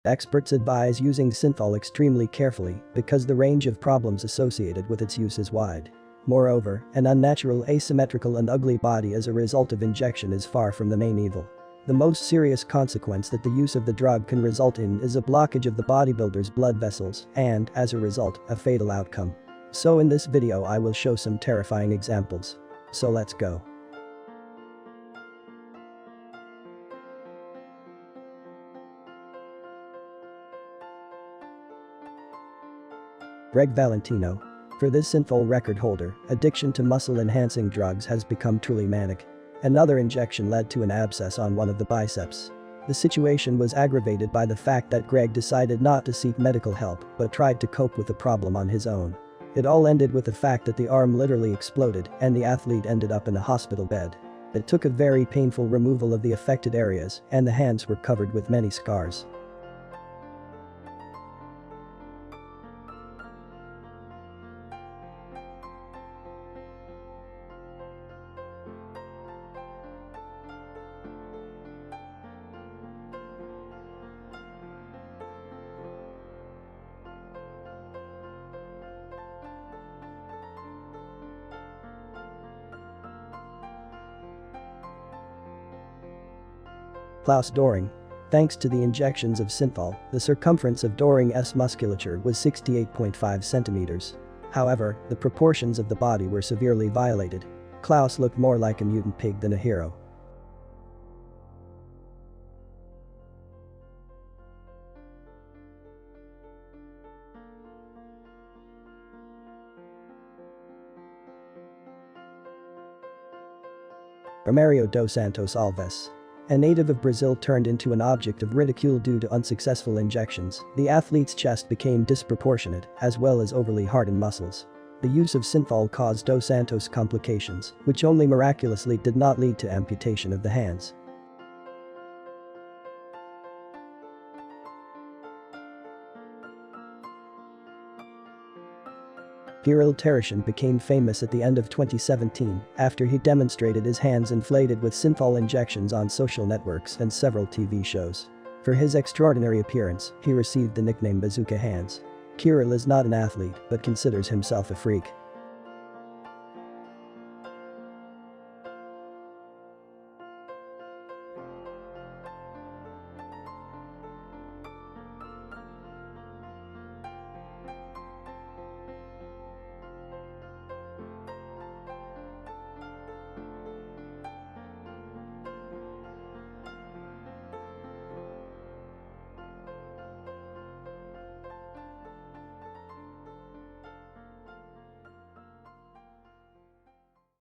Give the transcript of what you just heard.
Experts advise using Synthol extremely carefully because the range of problems associated with its use is wide. Moreover, an unnatural, asymmetrical and ugly body as a result of injection is far from the main evil. The most serious consequence that the use of the drug can result in is a blockage of the bodybuilder's blood vessels and, as a result, a fatal outcome. So in this video I will show some terrifying examples. So let's go. Greg Valentino. For this Synthol record holder, addiction to muscle-enhancing drugs has become truly manic. Another injection led to an abscess on one of the biceps. The situation was aggravated by the fact that Greg decided not to seek medical help but tried to cope with the problem on his own. It all ended with the fact that the arm literally exploded and the athlete ended up in a hospital bed. It took a very painful removal of the affected areas and the hands were covered with many scars. Klaus Doring. Thanks to the injections of Synthol, the circumference of Doring's musculature was 68.5 centimeters. However, the proportions of the body were severely violated. Klaus looked more like a mutant pig than a hero. Romario dos Santos Alves. A native of Brazil turned into an object of ridicule due to unsuccessful injections. The athlete's chest became disproportionate, as well as overly hardened muscles. The use of Synthol caused dos Santos complications, which only miraculously did not lead to amputation of the hands. Kirill Tereshin became famous at the end of 2017 after he demonstrated his hands inflated with Synthol injections on social networks and several TV shows. For his extraordinary appearance, he received the nickname Bazooka Hands. Kirill is not an athlete but considers himself a freak.